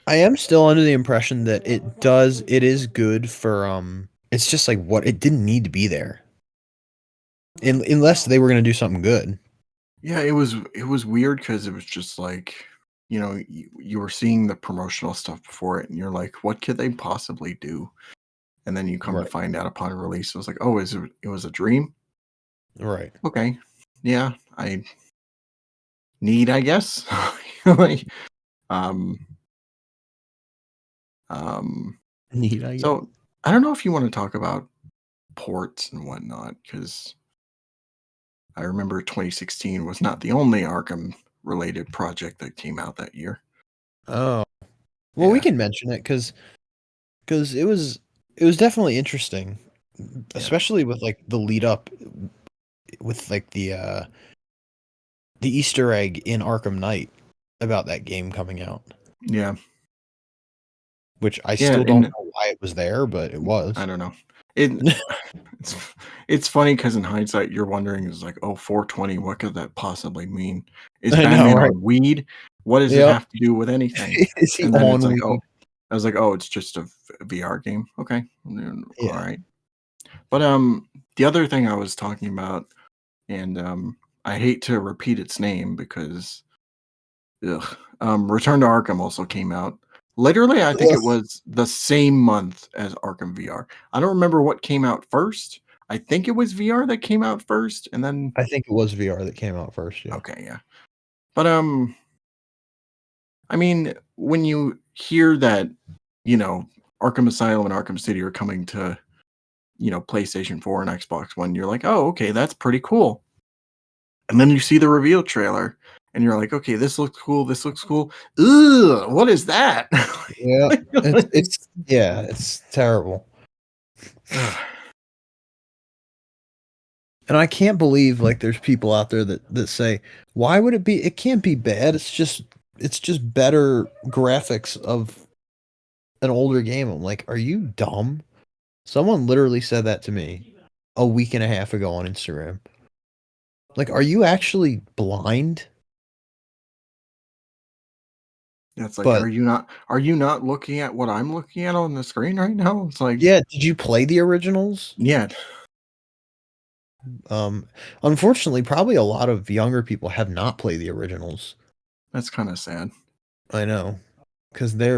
I am still under the impression that it is good for it's just like what it didn't need to be there. Unless they were going to do something good. Yeah, it was weird because it was just like, you were seeing the promotional stuff before it, and you're like, what could they possibly do? And then you come to Right. find out upon release, it was like, oh, it was a dream? Right. Okay. Yeah, I need, I guess. Like, um, um, Neat, I guess. so I don't know if you want to talk about ports and whatnot, because I remember 2016 was not the only Arkham related project that came out that year. Oh. Well, we Yeah. can mention it cuz because it was definitely interesting, especially with like the lead up with like the Easter egg in Arkham Knight about that game coming out, Yeah. which I Yeah, still don't and know why it was there, but it I was. don't know. It it's it's funny because in hindsight you're wondering is like, oh, 420, what could that possibly mean? Is I know, Batman right? on weed? What does it Yep. have to do with anything? Is he And then it's on like, weed? oh, I was like, oh, it's just a VR game. Okay, all Yeah. right. But the other thing I was talking about, and I hate to repeat its name because ugh, Return to Arkham also came out. Literally, I think Ugh. it was the same month as Arkham VR. I don't remember what came out first. I think it was VR that came out first, and then I think it was VR that came out first. Yeah. okay, yeah. But I mean, when you hear that, you know, Arkham Asylum and Arkham City are coming to, PlayStation 4 and Xbox One, you're like, oh, okay, that's pretty cool. And then you see the reveal trailer, and you're like, okay, this looks cool. This looks cool. Ugh, what is that? Yeah. It's Like, it's terrible. ugh. And I can't believe like there's people out there that say, why would it be? It can't be bad. It's just better graphics of an older game. I'm like, are you dumb? Someone literally said that to me a week and a half ago on Instagram. Like, are you actually blind? It's like, But are you not looking at what I'm looking at on the screen right now? It's like, yeah, did you play the originals? yeah, Um, Unfortunately, probably a lot of younger people have not played the originals. that's kind of sad. I know, because they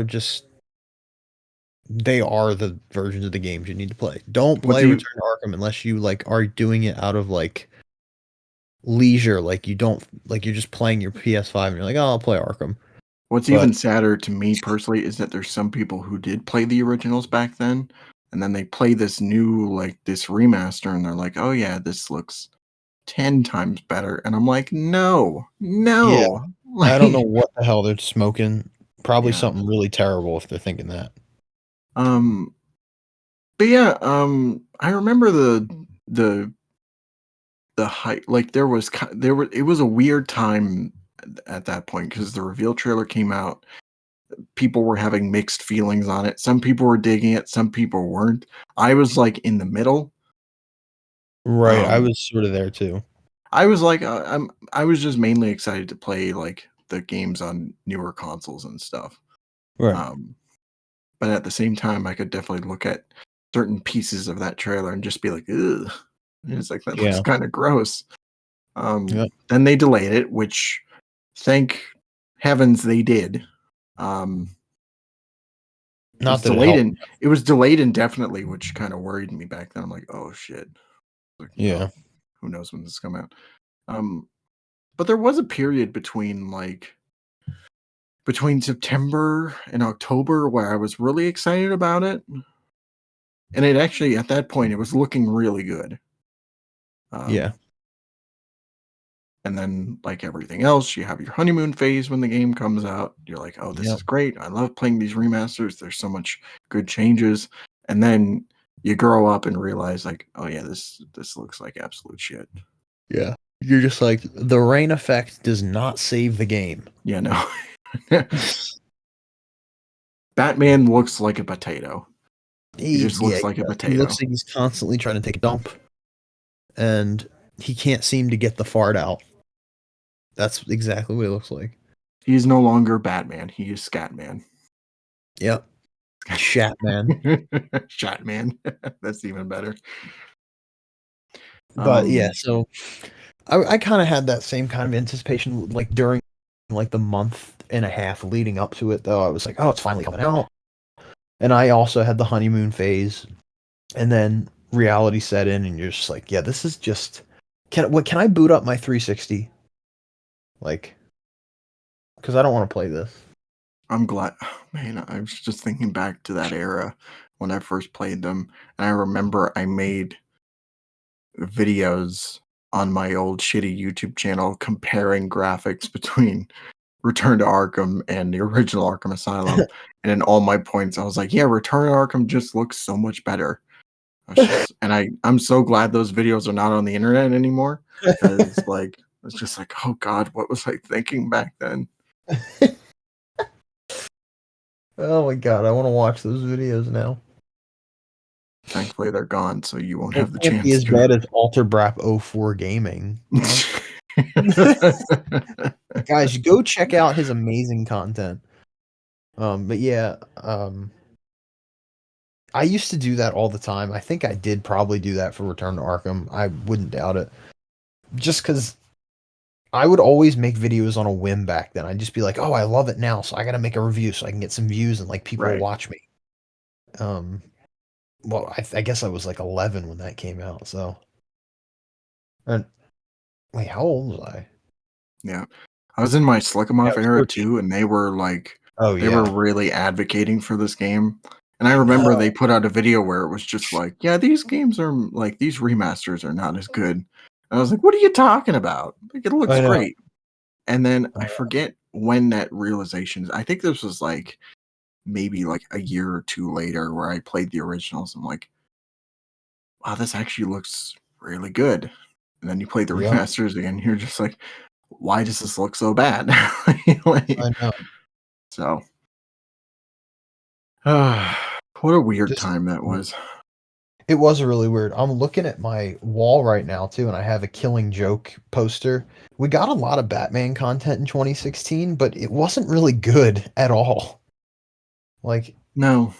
are the versions of the games you need to play. Don't What's play even Return to Arkham unless you like are doing it out of like leisure, like you don't like you're just playing your PS5 and you're like, oh, I'll play Arkham. what's But even sadder to me personally is that there's some people who did play the originals back then, and then they play this new like this remaster, and they're like, oh yeah, this looks 10 times better. And I'm like, no, yeah, no. I don't know Like, what the hell they're smoking. Probably yeah. something really terrible if they're thinking that. Um, but yeah, I remember the the hype. Like it was a weird time at that point because the reveal trailer came out. People were having mixed feelings on it. Some people were digging it, some people weren't. I was like in the middle. Right, I Um, was sort of there too. I was like, I was just mainly excited to play like the games on newer consoles and stuff. Right. Um, but at the same time, I could definitely look at certain pieces of that trailer and just be like, ugh. It's like that looks Yeah. kind of gross. Yep. Then they delayed it, which thank heavens they did. Um, it was Not that it delayed helped. in it was delayed indefinitely, which kind of worried me back then. I'm like, oh shit. Like, Yeah. oh, who knows when this is come out. Um, but there was a period between September and October where I was really excited about it. And it actually at that point it was looking really good. Yeah. Um, and then like everything else, you have your honeymoon phase when the game comes out. You're like, oh, this Yep. is great. I love playing these remasters. There's so much good changes. And then you grow up and realize like, oh yeah, this looks like absolute shit. Yeah. You're just like the rain effect does not save the game. Yeah, no. Batman looks like a potato. He just Yeah, looks like a he potato. looks like he's constantly trying to take a dump, and he can't seem to get the fart out. That's exactly what it looks like. He's no longer Batman. He is Scatman. Yep. Shat man. Shatman. That's even better. But yeah, Um, so I kind of had that same kind of anticipation like during like the month and a half leading up to it though. I was like, oh, it's finally coming out. And I also had the honeymoon phase. And then reality set in and you're just like, yeah, this is just can I boot up my 360? Like, because I don't want to play this. I'm glad. Man, I was just thinking back to that era when I first played them, and I remember I made videos on my old shitty YouTube channel comparing graphics between Return to Arkham and the original Arkham Asylum, and in all my points, I was like, "Yeah, Return to Arkham just looks so much better." I'm so glad those videos are not on the internet anymore because like it's just like, oh God, what was I thinking back then? Oh my god, I want to watch those videos now. Thankfully, they're gone, so you won't It have the can't be chance as to. bad as Alter Brap 04 Gaming. You know? Guys, go check out his amazing content. But yeah, I used to do that all the time. I think I did probably do that for Return to Arkham. I wouldn't doubt it. Just because I would always make videos on a whim back then. I'd just be like, oh, I love it now, so I gotta make a review so I can get some views and like people will Right. watch me. Well, I guess I was like 11 when that came out, so. And wait, how old was I? Yeah. I was in my Yeah, I Slickamoff was era 13. too, and they were like, Oh they were yeah. really advocating for this game. And I I remember they know. put out a video where it was just like, yeah, these games are like, these remasters are not as good. And I was like, what are you talking about? Like, it looks I know. great. And then I I know. forget when that realization, I think this was like maybe like a year or two later where I played the originals. I'm like, wow, this actually looks really good. And then you play the Yeah, remasters again, you're just like, why does this look so bad? Like, I know. so, what a weird Just time that was. it was really weird. I'm looking at my wall right now too, and I have a Killing Joke poster. We got a lot of Batman content in 2016, but it wasn't really good at all. Like No,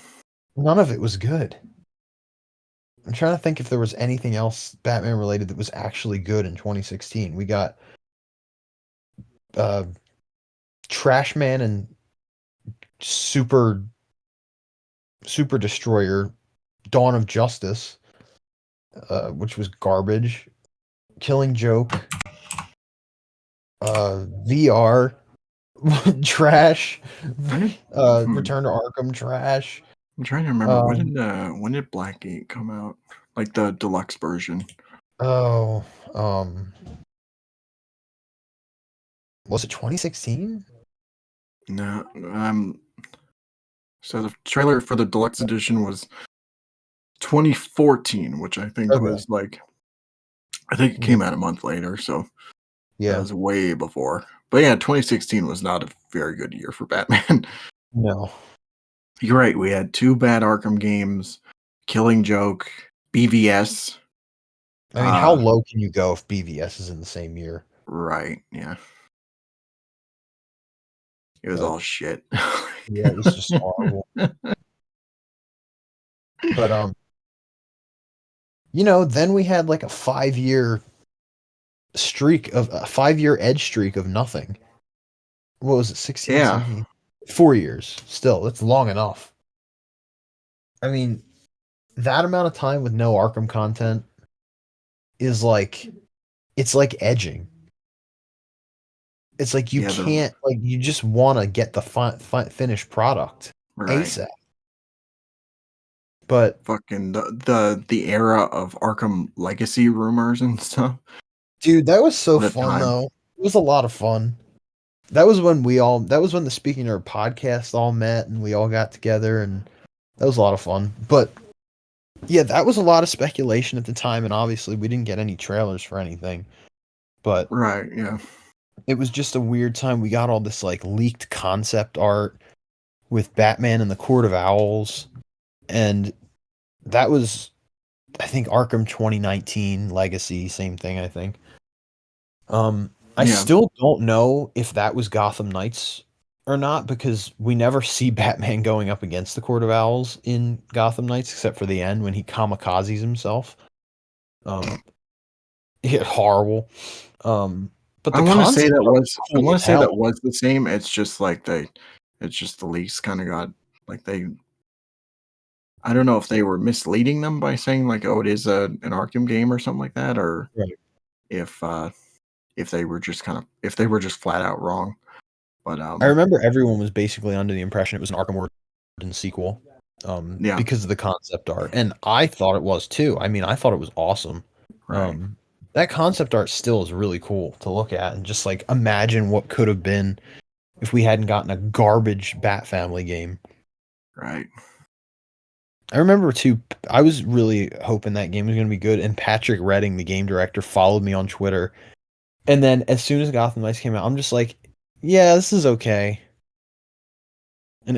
none of it was good. I'm trying to think if there was anything else Batman related that was actually good in 2016. We got uh Trash Man and Super Super Destroyer Dawn of Justice, which was garbage. Killing Joke, VR, trash. when did, Return to Arkham, trash. I'm trying to remember Um, when did Blackgate come out? Like the deluxe version. oh, was it 2016? No, so the trailer for the deluxe edition was 2014, which I think Okay, was like, I think it yeah, came out a month later, so that yeah, was way before. But yeah, 2016 was not a very good year for Batman. no. You're right. We had two bad Arkham games, Killing Joke, BVS. I mean, how low can you go if BVS is in the same year? Right. Yeah. It was But all shit. yeah, it was just horrible. But then we had like a 5 year streak of a 5 year edge streak of nothing. What was it, 16, Yeah. 17? 4 years. Still, that's long enough. I mean, that amount of time with no Arkham content is like it's like edging. It's like you Yeah. The can't like you just want to get the finished product right. ASAP. But Fucking the era of Arkham Legacy rumors and stuff. dude, that was so What a fun time. though. It was a lot of fun. That was when the Speaking Nerd podcast all met and we all got together and that was a lot of fun. But yeah, that was a lot of speculation at the time and obviously we didn't get any trailers for anything. But Right. Yeah. it was just a weird time. We got all this like leaked concept art with Batman and the Court of Owls, and that was, I think, Arkham 2019 Legacy, same thing. I think. I Yeah. still don't know if that was Gotham Knights or not because we never see Batman going up against the Court of Owls in Gotham Knights except for the end when he kamikazes himself. Um, yeah, horrible. But I the want to say concept that art was was I cool want as to say that hell. was the same. It's just like it's just the leaks kind of got like they. I don't know if they were misleading them by saying like, oh, it is an Arkham game or something like that, or Right. if uh if they were just if they were just flat out wrong. But I remember everyone was basically under the impression it was an Arkham Origins sequel, yeah, because of the concept art, and I thought it was too. I mean, I thought it was awesome. right. That concept art still is really cool to look at and just like imagine what could have been if we hadn't gotten a garbage Bat Family game. Right. I remember too, I was really hoping that game was going to be good, and Patrick Redding, the game director, followed me on Twitter. And then as soon as Gotham Knights came out, I'm just like, yeah, this is okay. And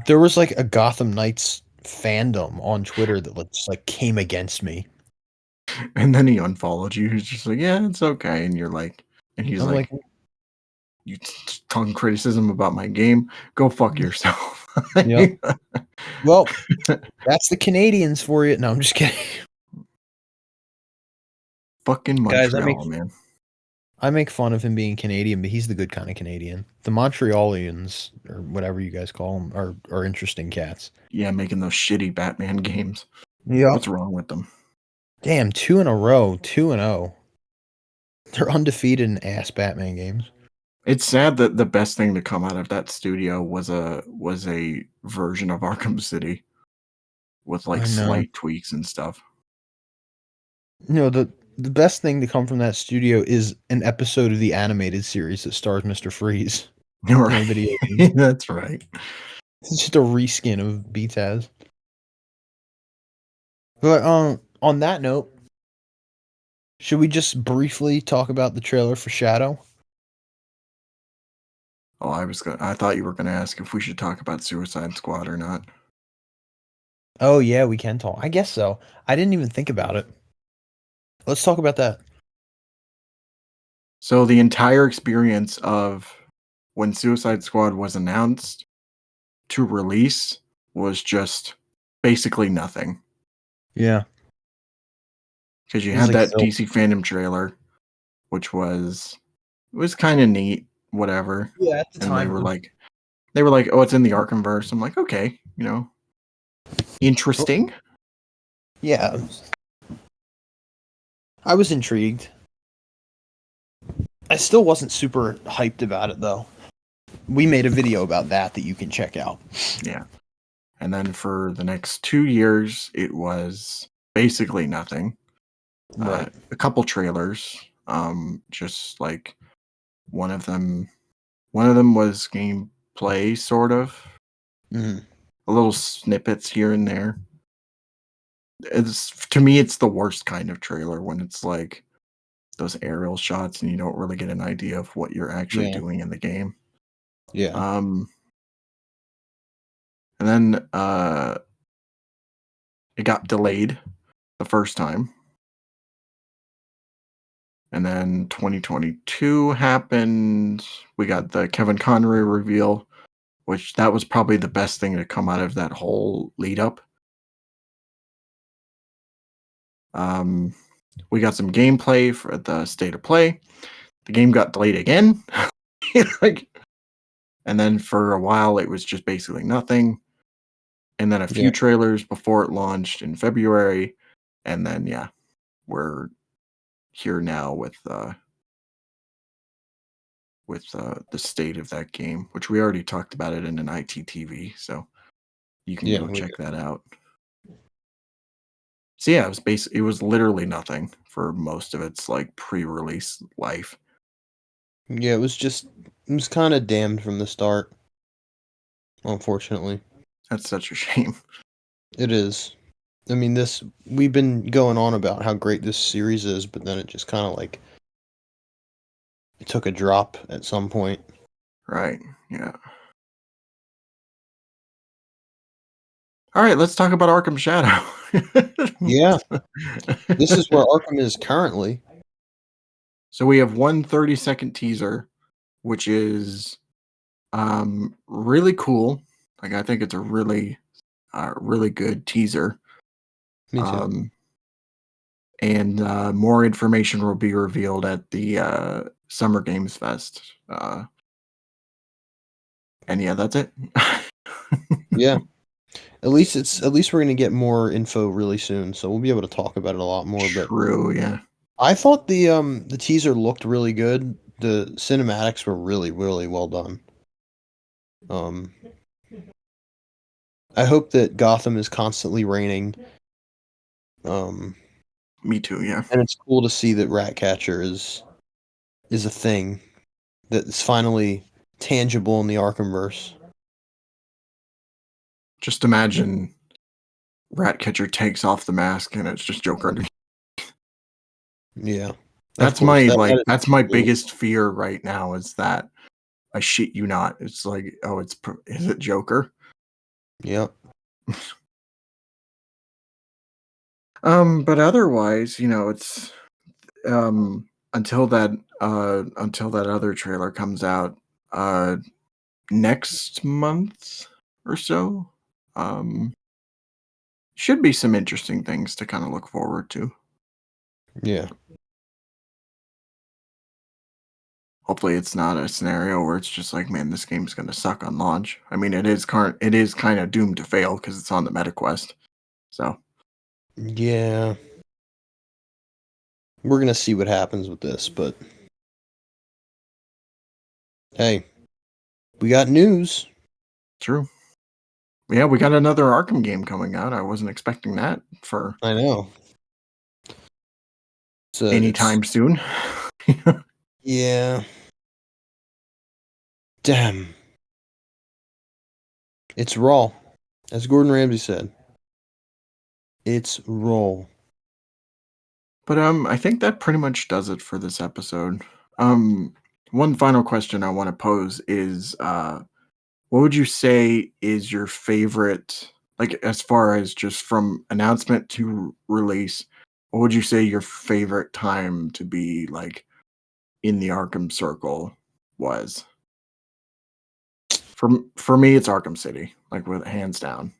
there was like a Gotham Knights fandom on Twitter that just like came against me. And then he unfollowed you. He's just like, yeah, it's okay. And you're like, and he's I'm like, you tongue criticism about my game. Go fuck yourself. yep. Well, that's the Canadians for you. No, I'm just kidding. Fucking Montreal, Guys, man. I make fun of him being Canadian, but he's the good kind of Canadian. The Montrealians, or whatever you guys call them, are interesting cats. Yeah, making those shitty Batman games. Yeah. What's wrong with them? Damn, 2 in a row, 2-0. They're undefeated in ass Batman games. It's sad that the best thing to come out of that studio was a version of Arkham City with like slight tweaks and stuff. No, the best thing to come from that studio is an episode of the animated series that stars Mr. Freeze. Right. Video game. That's right. It's just a reskin of BTAS. But on that note, should we just briefly talk about the trailer for Shadow? Oh, I thought you were gonna ask if we should talk about Suicide Squad or not. Oh yeah, we can talk. I guess so. I didn't even think about it. Let's talk about that. So the entire experience of when Suicide Squad was announced to release was just basically nothing. Yeah. Because you had that DC Fandom trailer, which was kind of neat, whatever. Yeah, at the time. They were like, oh, it's in the Arkhamverse. I'm like, okay, interesting. Yeah. I was intrigued. I still wasn't super hyped about it, though. We made a video about that you can check out. Yeah. And then for the next 2 years, it was basically nothing. Right. A couple trailers. Just like one of them was gameplay, sort of. Mm-hmm. A little snippets here and there. To me, it's the worst kind of trailer when it's like those aerial shots and you don't really get an idea of what you're actually doing in the game. Yeah. And then it got delayed the first time. And then 2022 happened. We got the Kevin Conroy reveal, which that was probably the best thing to come out of that whole lead up. We got some gameplay for the State of Play. The game got delayed again. And then for a while, it was just basically nothing. And then a few trailers before it launched in February. And then, we're here now with the state of that game, which we already talked about it in an ITTV. So you can go check that out. So yeah, it was literally nothing for most of its like pre-release life. Yeah, it was kind of damned from the start. Unfortunately. That's such a shame. It is. I mean, we've been going on about how great this series is, but then it just kind of like it took a drop at some point. Right. Yeah. All right, let's talk about Arkham Shadow. Yeah. This is where Arkham is currently. So we have one 30-second teaser, which is really cool. Like, I think it's a really good teaser. Me too. And more information will be revealed at the Summer Games Fest. And yeah, that's it. Yeah. At least we're gonna get more info really soon, so we'll be able to talk about it a lot more. True, yeah. I thought the teaser looked really good. The cinematics were really, really well done. I hope that Gotham is constantly raining. Me too, yeah. And it's cool to see that Ratcatcher is a thing that's finally tangible in the Arkhamverse. Just imagine Ratcatcher takes off the mask and it's just Joker underneath. Yeah. That's my that's my cool. biggest fear right now is that I shit you not. It's like, oh, is it Joker? Yep. But otherwise, it's until that other trailer comes out next month or so. Should be some interesting things to kind of look forward to. Yeah. Hopefully it's not a scenario where it's just like, man, this game's going to suck on launch. I mean, it is kind of doomed to fail because it's on the MetaQuest. So, yeah. We're going to see what happens with this, but hey, we got news. true. Yeah, we got another Arkham game coming out. I wasn't expecting that for I know. anytime soon. Yeah. Damn. It's raw. As Gordon Ramsay said. It's raw. But I think that pretty much does it for this episode. One final question I want to pose is what would you say is your favorite, like as far as just from announcement to release, what would you say your favorite time to be like in the Arkham Circle was? For me, it's Arkham City, like with hands down.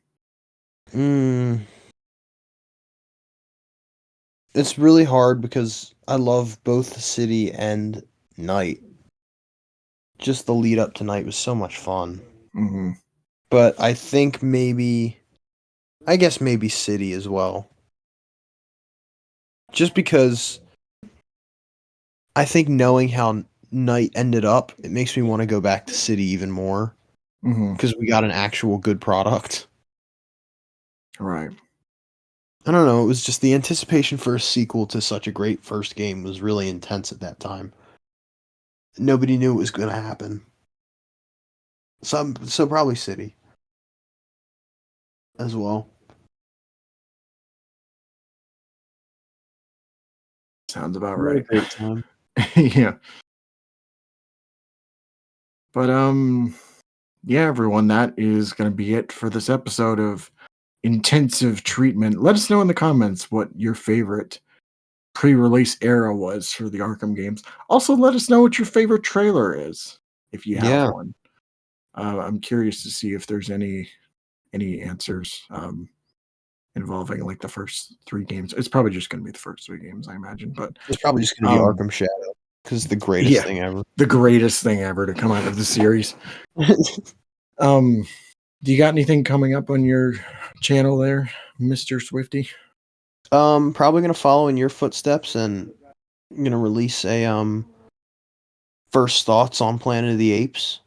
It's really hard because I love both city and night. Just the lead up to night was so much fun. Mm-hmm. But I think I guess maybe city as well. Just because I think knowing how night ended up, it makes me want to go back to city even more. Mm-hmm. Because we got an actual good product. Right. I don't know, it was just the anticipation for a sequel to such a great first game was really intense at that time. Nobody knew it was going to happen. So probably City as well. Sounds about What a right. great time. Yeah. But yeah, everyone, that is going to be it for this episode of Intensive Treatment. Let us know in the comments what your favorite pre-release era was for the Arkham games. Also, let us know what your favorite trailer is if you have Yeah. one. I'm curious to see if there's any answers involving like the first 3 games. It's probably just going to be the first 3 games, I imagine. But It's probably just going to be Arkham Shadow because it's the greatest thing ever. The greatest thing ever to come out of the series. Do you got anything coming up on your channel there, Mr. Swifty? Probably going to follow in your footsteps and I'm going to release a first thoughts on Planet of the Apes.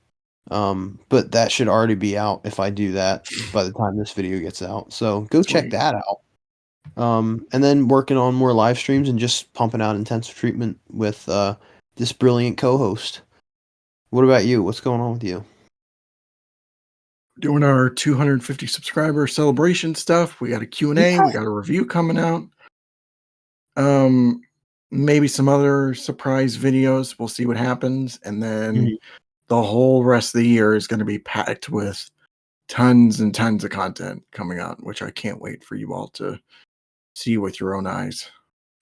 But that should already be out if I do that by the time this video gets out. So go check that out. And then working on more live streams and just pumping out intensive treatment with this brilliant co-host. What about you? What's going on with you? Doing our 250 subscriber celebration stuff. We got a Q&A. Yeah. We got a review coming out. Maybe some other surprise videos. We'll see what happens. And then the whole rest of the year is going to be packed with tons and tons of content coming out, which I can't wait for you all to see with your own eyes.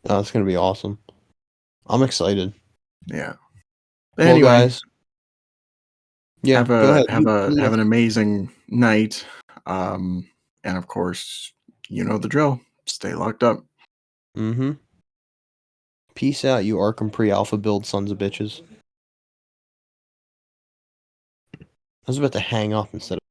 Oh, it's going to be awesome. I'm excited. Yeah. Well, Anyway, guys. Yeah, go ahead. Have an amazing night. And of course, you know the drill. Stay locked up. Mm-hmm. Peace out, you Arkham pre-alpha build sons of bitches. I was about to hang up instead of